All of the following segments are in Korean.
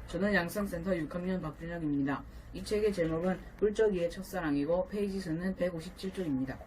저는 양성센터 6학년 박준혁입니다. 이 책의 제목은 훌쩍이의 첫사랑이고 페이지 수는 157쪽입니다.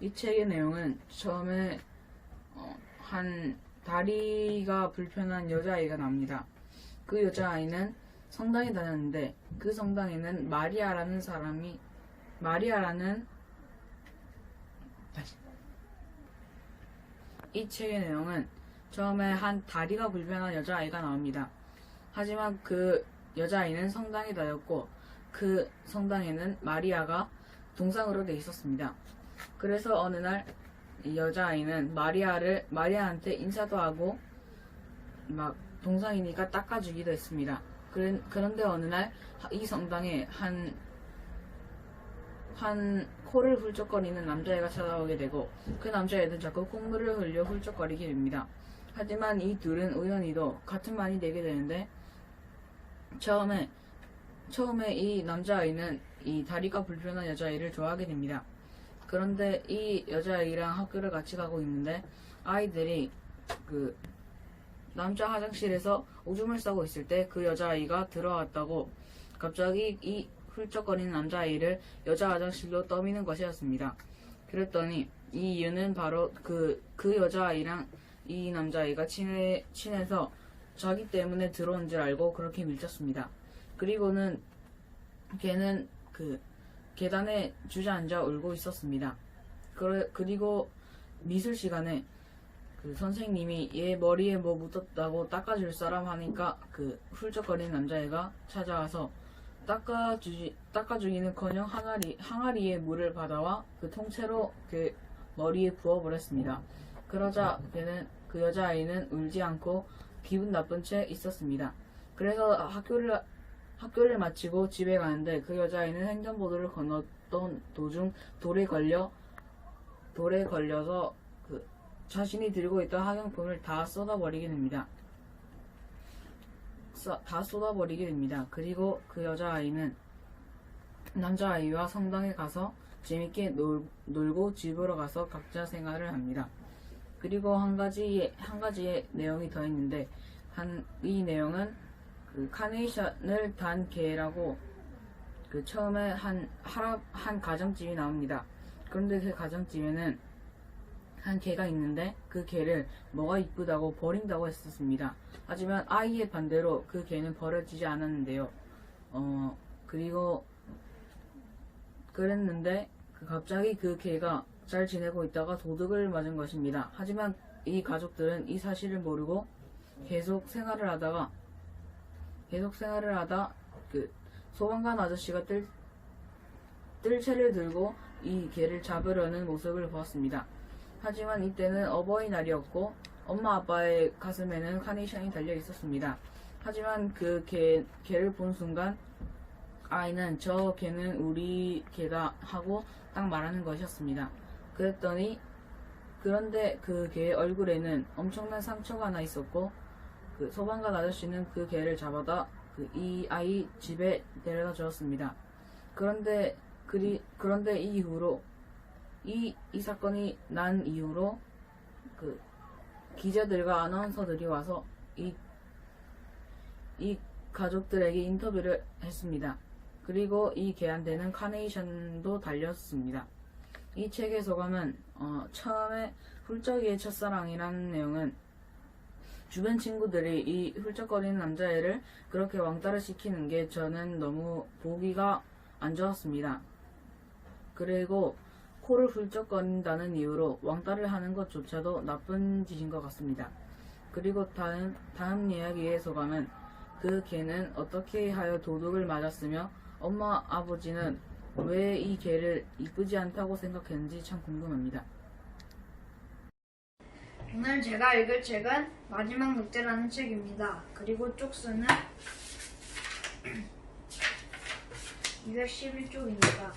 이 책의 내용은 처음에 한 다리가 불편한 여자아이가 나옵니다. 그 여자아이는 성당에 다녔는데 그 성당에는 이 책의 내용은 처음에 한 다리가 불편한 여자아이가 나옵니다. 하지만 그 여자아이는 성당에 다녔고 그 성당에는 마리아가 동상으로 돼 있었습니다. 그래서 어느 날 이 여자아이는 마리아한테 인사도 하고 막 동상이니까 닦아주기도 했습니다. 그런데 어느 날 이 성당에 한 코를 훌쩍거리는 남자애가 찾아오게 되고 그 남자애는 자꾸 콧물을 흘려 훌쩍거리게 됩니다. 하지만 이 둘은 우연히도 같은 반이 되게 되는데 처음에 이 남자아이는 이 다리가 불편한 여자아이를 좋아하게 됩니다. 그런데 이 여자아이랑 학교를 같이 가고 있는데 아이들이 그 남자 화장실에서 오줌을 싸고 있을 때 그 여자아이가 들어왔다고 갑자기 이 훌쩍거리는 남자아이를 여자 화장실로 떠미는 것이었습니다. 그랬더니 이 이유는 바로 그 여자아이랑 이 남자아이가 친해서 자기 때문에 들어온 줄 알고 그렇게 밀쳤습니다. 그리고는 걔는 그 계단에 주저앉아 울고 있었습니다. 그리고 미술 시간에 그 선생님이 얘 머리에 뭐 묻었다고 닦아줄 사람 하니까 그 훌쩍거리는 남자애가 찾아와서 닦아주기는커녕 항아리에 물을 받아와 그 통째로 그 머리에 부어버렸습니다. 그러자 그 여자아이는 울지 않고 기분 나쁜 채 있었습니다. 그래서 학교를 마치고 집에 가는데 그 여자아이는 횡단보도를 건넜던 도중 돌에 걸려서 그 자신이 들고 있던 학용품을 다 쏟아버리게 됩니다. 그리고 그 여자아이는 남자아이와 성당에 가서 재밌게 놀고 집으로 가서 각자 생활을 합니다. 그리고 한 가지의 내용이 더 있는데 이 내용은 그 카네이션을 단 개라고 그 처음에 한 가정집이 나옵니다. 그런데 그 가정집에는 한 개가 있는데 그 개를 뭐가 이쁘다고 버린다고 했었습니다. 하지만 아이의 반대로 그 개는 버려지지 않았는데요. 그리고 그랬는데 갑자기 그 개가 잘 지내고 있다가 도둑을 맞은 것입니다. 하지만 이 가족들은 이 사실을 모르고 계속 생활을 하다 그 소방관 아저씨가 뜰채를 들고 이 개를 잡으려는 모습을 보았습니다. 하지만 이때는 어버이날이었고 엄마 아빠의 가슴에는 카네이션이 달려 있었습니다. 하지만 그 개를 본 순간 아이는 저 개는 우리 개다 하고 딱 말하는 것이었습니다. 그런데 그 개의 얼굴에는 엄청난 상처가 나 있었고 그 소방관 아저씨는 그 개를 잡아다 이 아이 집에 데려다 주었습니다. 그런데 이 이후로 이 사건이 난 이후로 그 기자들과 아나운서들이 와서 이 가족들에게 인터뷰를 했습니다. 그리고 이 개한테는 카네이션도 달렸습니다. 이 책의 소감은 처음에 훌쩍이의 첫사랑이라는 내용은 주변 친구들이 이 훌쩍거리는 남자애를 그렇게 왕따를 시키는 게 저는 너무 보기가 안 좋았습니다. 그리고 코를 훌쩍거린다는 이유로 왕따를 하는 것조차도 나쁜 짓인 것 같습니다. 그리고 다음 이야기의 소감은 그 개는 어떻게 하여 도둑을 맞았으며 엄마 아버지는 왜 이 개를 이쁘지 않다고 생각했는지 참 궁금합니다. 오늘 제가 읽을 책은 마지막 늑대라는 책입니다. 그리고 쪽수는 211쪽입니다.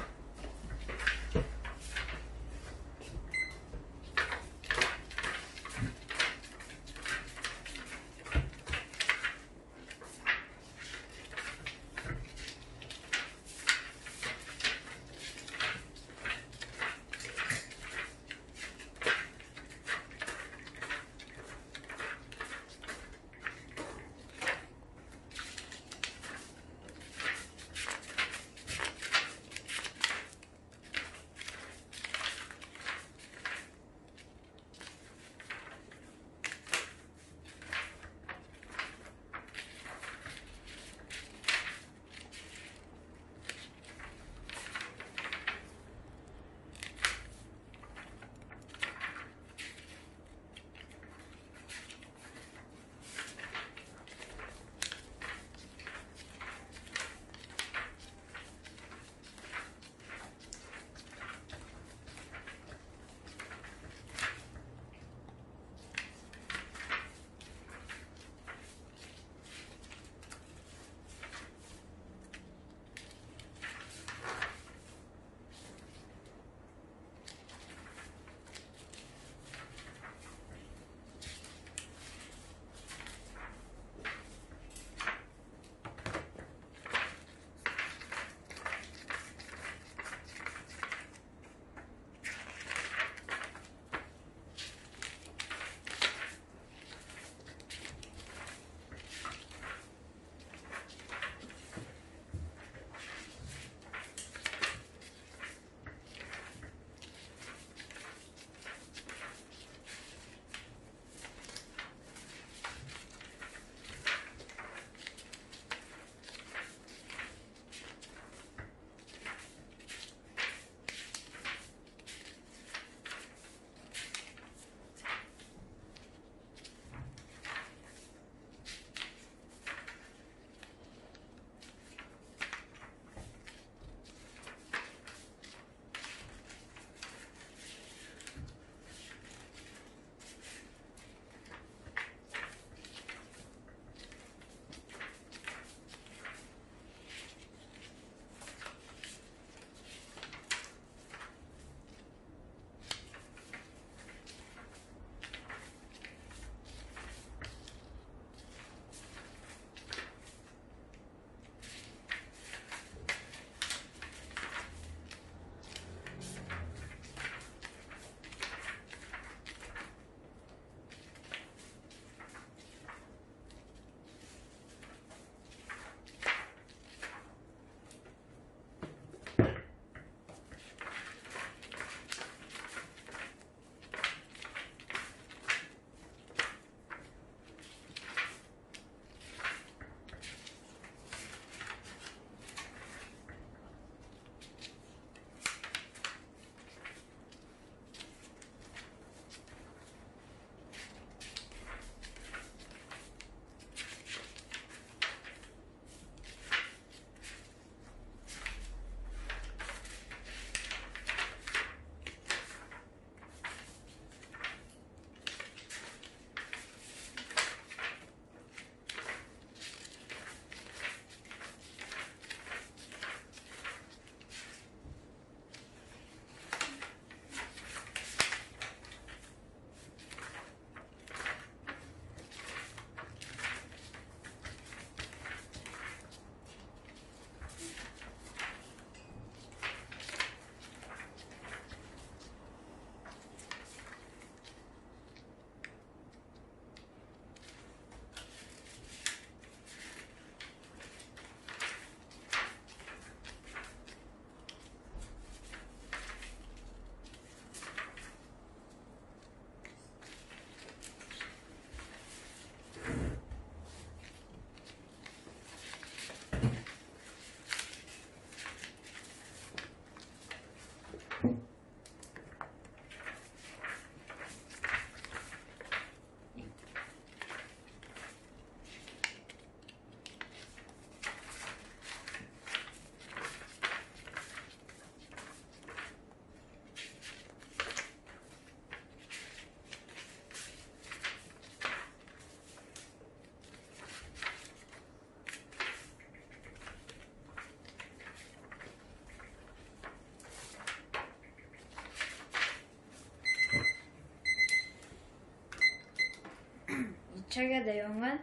책의 내용은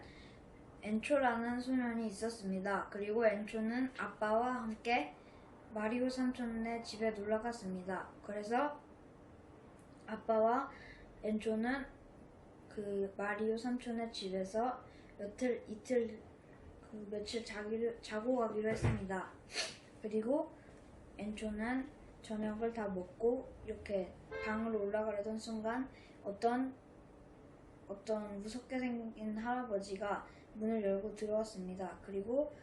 엔초라는 소년이 있었습니다. 그리고 엔초는 아빠와 함께 마리오 삼촌네 집에 놀러 갔습니다. 그래서 아빠와 엔초는 그 마리오 삼촌의 집에서 며칠 자고 가기로 했습니다. 그리고 엔초는 저녁을 다 먹고 이렇게 방으로 올라가려던 순간 어떤 무섭게 생긴 할아버지가 문을 열고 들어왔습니다. 그리고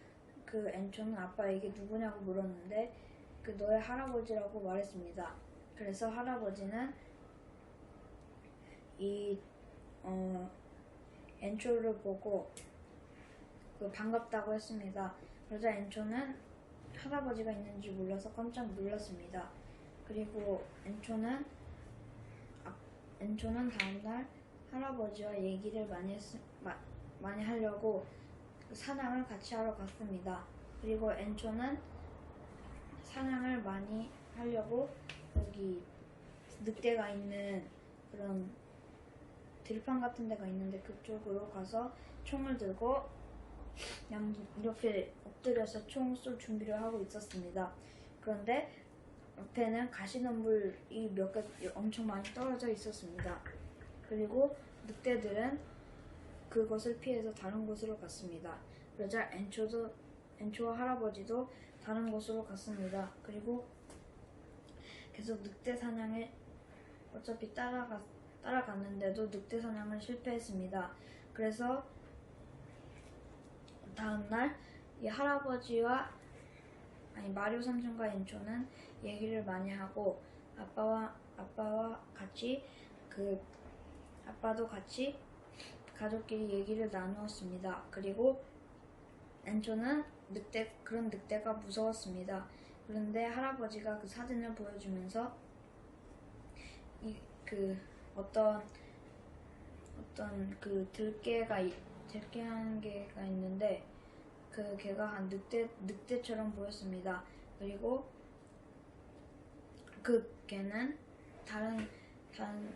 그 엔초는 아빠에게 누구냐고 물었는데 그 너의 할아버지라고 말했습니다. 그래서 할아버지는 엔초를 보고 반갑다고 했습니다. 그러자 엔초는 할아버지가 있는지 몰라서 깜짝 놀랐습니다. 그리고 엔초는 다음날 할아버지와 얘기를 많이 하려고 사냥을 같이 하러 갔습니다. 그리고 엔초는 사냥을 많이 하려고 여기 늑대가 있는 그런 들판 같은 데가 있는데 그쪽으로 가서 총을 들고 그냥 이렇게 엎드려서 총 쏠 준비를 하고 있었습니다. 그런데 옆에는 가시덤불이 몇 개 엄청 많이 떨어져 있었습니다. 그리고 늑대들은 그것을 피해서 다른 곳으로 갔습니다. 그러자 엔초와 할아버지도 다른 곳으로 갔습니다. 그리고 계속 늑대 사냥에 어차피 따라갔는데도 늑대 사냥을 실패했습니다. 그래서 다음날 이 마리오 삼촌과 엔초는 얘기를 많이 하고 아빠와 같이 아빠도 같이 가족끼리 얘기를 나누었습니다. 그리고 엔초는 그런 늑대가 무서웠습니다. 그런데 할아버지가 그 사진을 보여주면서 어떤 그 들개 한 개가 있는데 그 개가 한 늑대처럼 보였습니다. 그리고 그 개는 다른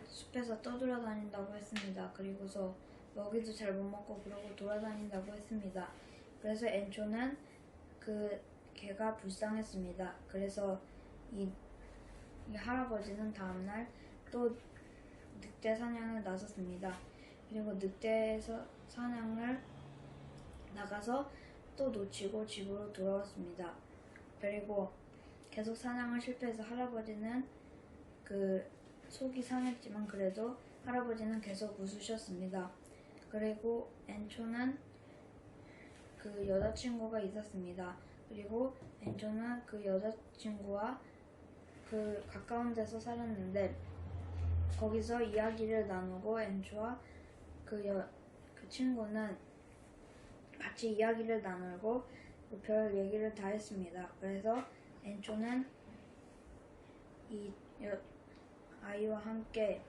숲에서 떠돌아다닌다고 했습니다. 그리고서 먹이도 잘 못 먹고 그러고 돌아다닌다고 했습니다. 그래서 엔초는 그 개가 불쌍했습니다. 그래서 이 할아버지는 다음날 또 늑대 사냥을 나섰습니다. 그리고 늑대에서 사냥을 나가서 또 놓치고 집으로 돌아왔습니다. 그리고 계속 사냥을 실패해서 할아버지는 속이 상했지만 그래도 할아버지는 계속 웃으셨습니다. 그리고 엔초는 그 여자친구가 있었습니다. 그리고 엔초는 그 여자친구와 가까운 데서 살았는데 거기서 이야기를 나누고 엔초와 그 친구는 같이 이야기를 나누고 별 얘기를 다 했습니다. 그래서 엔초는 이 아이와 함께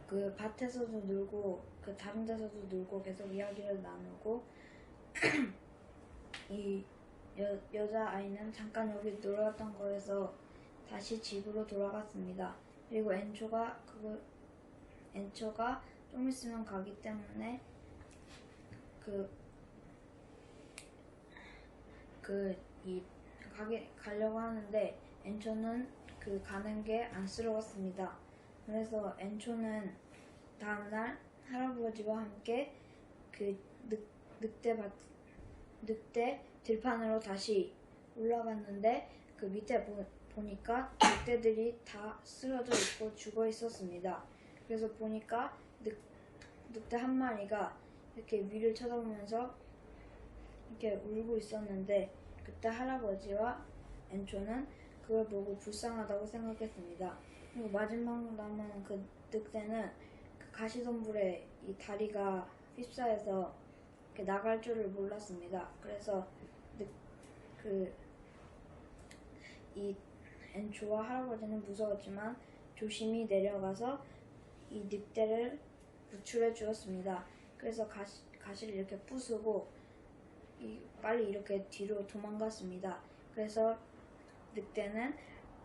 그 밭에서도 놀고 다른 데서도 놀고 계속 이야기를 나누고 이 여자아이는 잠깐 여기 놀았던 거에서 다시 집으로 돌아갔습니다. 그리고 엔초가 좀 있으면 가기 때문에 가려고 하는데 엔초는 가는 게 안쓰러웠습니다. 그래서 엔초는 다음날 할아버지와 함께 늑대 들판으로 다시 올라갔는데 그 밑에 보니까 늑대들이 다 쓰러져 있고 죽어 있었습니다. 그래서 보니까 늑대 한 마리가 이렇게 위를 쳐다보면서 이렇게 울고 있었는데 그때 할아버지와 엔초는 그걸 보고 불쌍하다고 생각했습니다. 그리고 마지막 남은 그 늑대는 가시덤불에 이 다리가 휩싸여서 이렇게 나갈 줄을 몰랐습니다. 그래서 이 엔초와 할아버지는 무서웠지만 조심히 내려가서 이 늑대를 구출해 주었습니다. 그래서 가시를 이렇게 부수고 빨리 이렇게 뒤로 도망갔습니다. 그래서 늑대는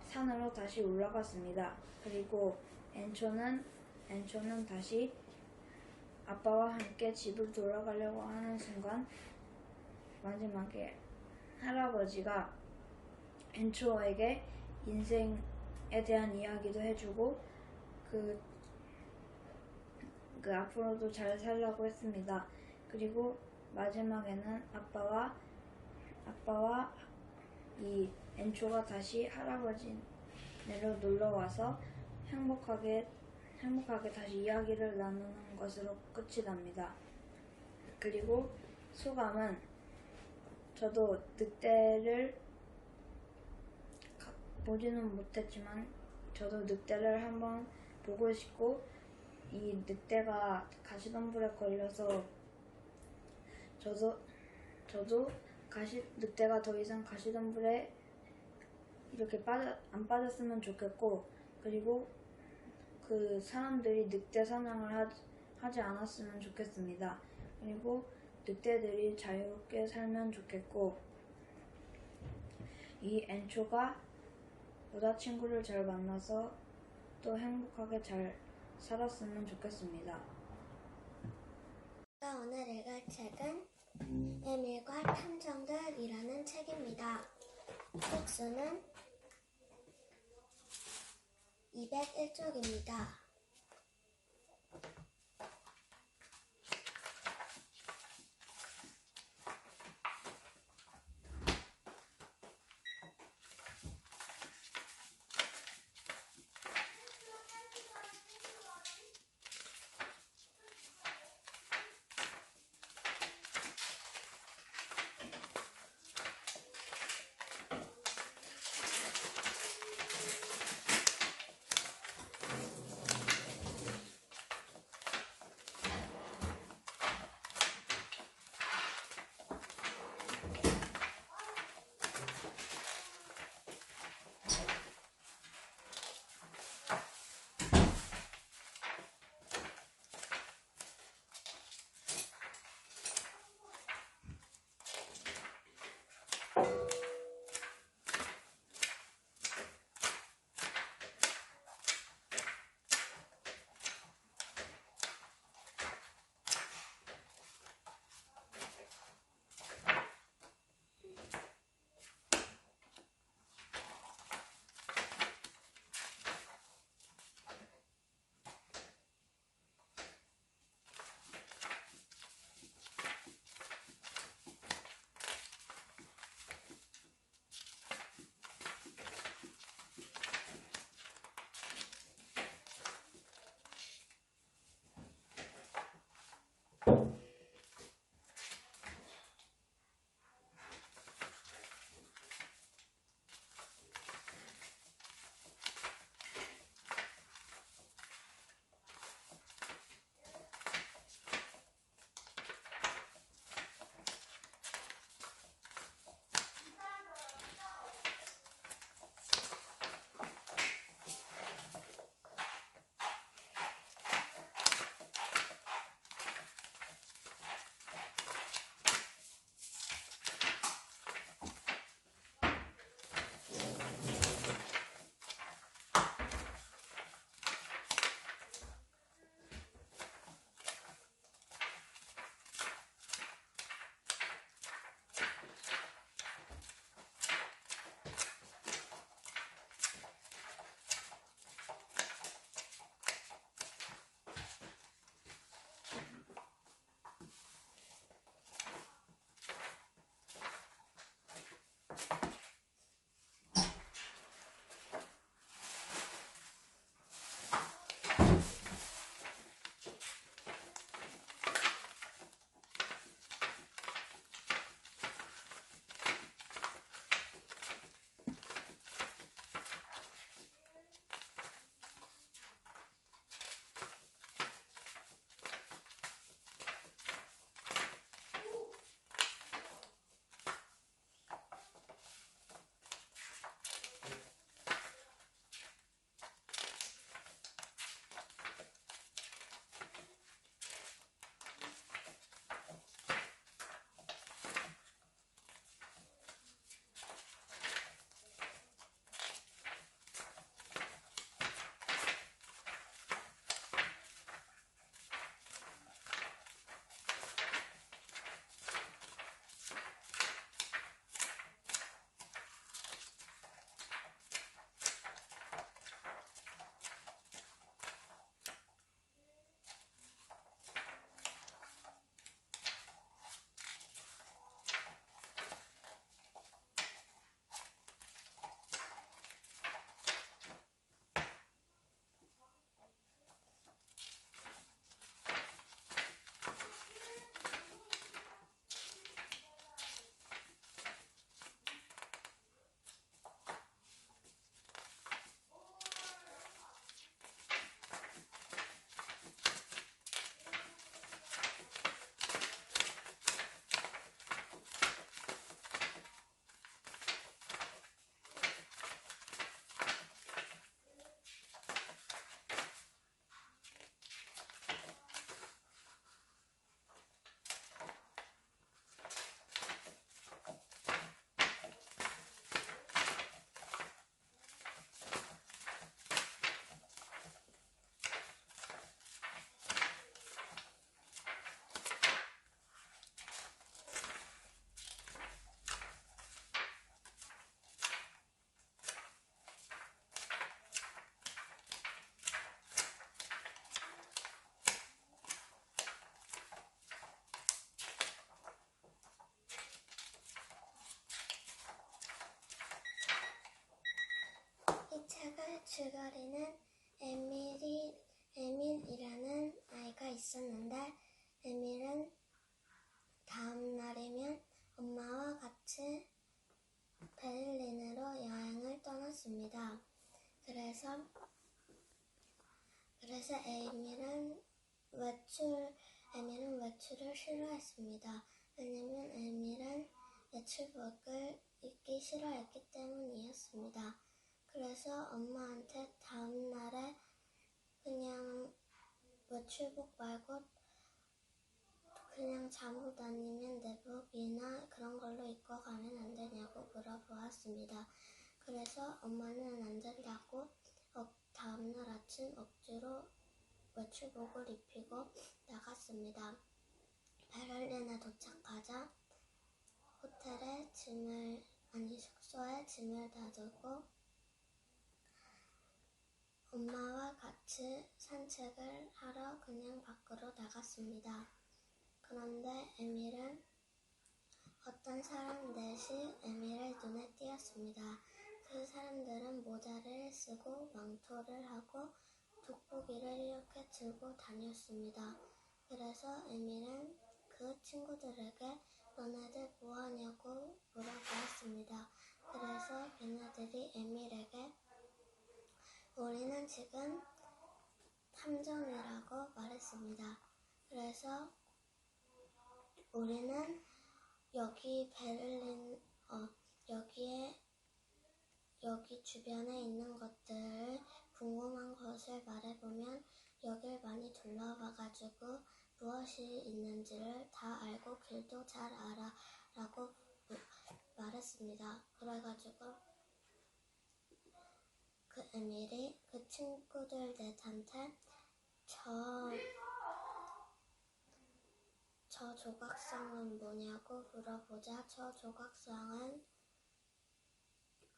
산으로 다시 올라갔습니다. 그리고 엔초는 다시 아빠와 함께 집을 돌아가려고 하는 순간 마지막에 할아버지가 엔초에게 인생에 대한 이야기도 해주고 그 앞으로도 잘 살라고 했습니다. 그리고 마지막에는 아빠와 이 엔초가 다시 할아버지네로 놀러 와서 행복하게 다시 이야기를 나누는 것으로 끝이 납니다. 그리고 소감은 저도 늑대를 보지는 못했지만 저도 늑대를 한번 보고 싶고 이 늑대가 가시덤불에 걸려서 저도 늑대가 더 이상 가시덤불에 이렇게 안 빠졌으면 좋겠고 그리고 그 사람들이 늑대 사냥을 하지 않았으면 좋겠습니다. 그리고 늑대들이 자유롭게 살면 좋겠고 이 엔초가 여자친구를 잘 만나서 또 행복하게 잘 살았으면 좋겠습니다. 오늘 읽을 책은 에밀과 탐정들이라는 책입니다. 책수는 201쪽입니다. 줄거리는 에밀이라는 아이가 있었는데 에밀은 다음 날이면 엄마와 같이 베를린으로 여행을 떠났습니다. 그래서 에밀은 외출을 싫어했습니다. 왜냐면 에밀은 외출복을 입기 싫어했기 때문이었습니다. 그래서 엄마한테 다음 날에 그냥 외출복 말고 그냥 잠옷 아니면 내복이나 그런 걸로 입고 가면 안 되냐고 물어보았습니다. 그래서 엄마는 안 된다고 다음날 아침 억지로 외출복을 입히고 나갔습니다. 베를린에 도착하자 숙소에 짐을 놔두고 엄마와 같이 산책을 하러 그냥 밖으로 나갔습니다. 그런데 에밀은 어떤 사람 넷이 에밀의 눈에 띄었습니다. 그 사람들은 모자를 쓰고 망토를 하고 돋보기를 이렇게 들고 다녔습니다. 그래서 에밀은 그 친구들에게 너네들 뭐하냐고 물어보았습니다. 그래서 걔네들이 에밀에게 우리는 지금 탐정이라고 말했습니다. 그래서 우리는 여기 여기 주변에 있는 것들을 궁금한 것을 말해보면 여길 많이 둘러봐가지고 무엇이 있는지를 다 알고 길도 잘 알아 라고 말했습니다. 그래가지고 그 에밀이 그 친구들 넷한테 저 조각상은 뭐냐고 물어보자 저 조각상은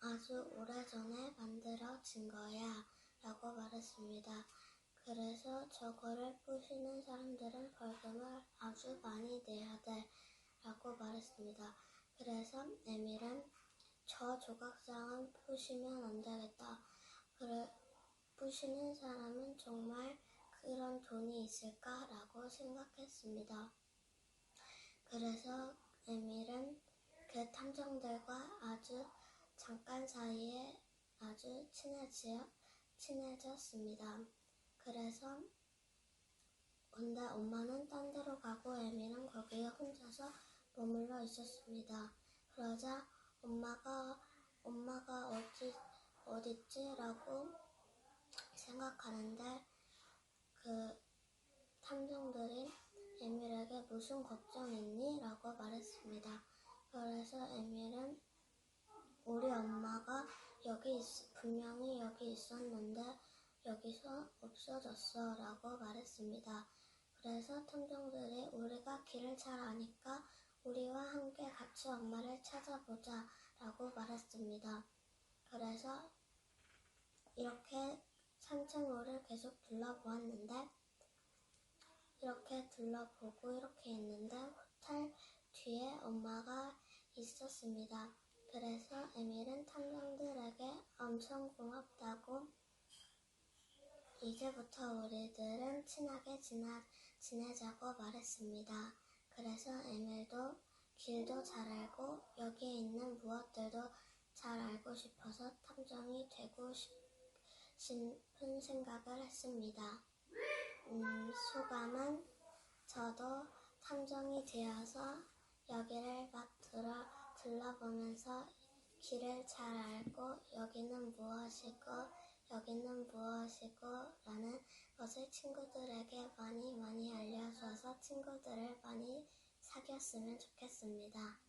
아주 오래전에 만들어진 거야 라고 말했습니다. 그래서 저거를 부시는 사람들은 벌금을 아주 많이 내야 돼 라고 말했습니다. 그래서 에밀은 저 조각상은 부시면 안 되겠다. 부시는 사람은 정말 그런 돈이 있을까? 라고 생각했습니다. 그래서 에밀은 그 탐정들과 아주 잠깐 사이에 아주 친해졌습니다. 그래서 근데 엄마는 딴 데로 가고 에밀은 거기에 혼자서 머물러 있었습니다. 그러자 엄마가 어딨지라고 생각하는데 그 탐정들이 에밀에게 무슨 걱정 있니? 라고 말했습니다. 그래서 에밀은 우리 엄마가 분명히 여기 있었는데 여기서 없어졌어 라고 말했습니다. 그래서 탐정들이 우리가 길을 잘 아니까 우리와 함께 같이 엄마를 찾아보자 라고 말했습니다. 그래서 이렇게 산책로를 계속 둘러보았는데 이렇게 둘러보고 이렇게 있는데 호텔 뒤에 엄마가 있었습니다. 그래서 에밀은 탐정들에게 엄청 고맙다고 이제부터 우리들은 친하게 지내자고 말했습니다. 그래서 에밀도 길도 잘 알고 여기에 있는 무엇들도 잘 알고 싶어서 탐정이 되고 싶은 생각을 했습니다. 소감은 저도 탐정이 되어서 여기를 막 둘러보면서 길을 잘 알고 여기는 무엇이고 라는 것을 친구들에게 많이 알려줘서 친구들을 많이 사귀었으면 좋겠습니다.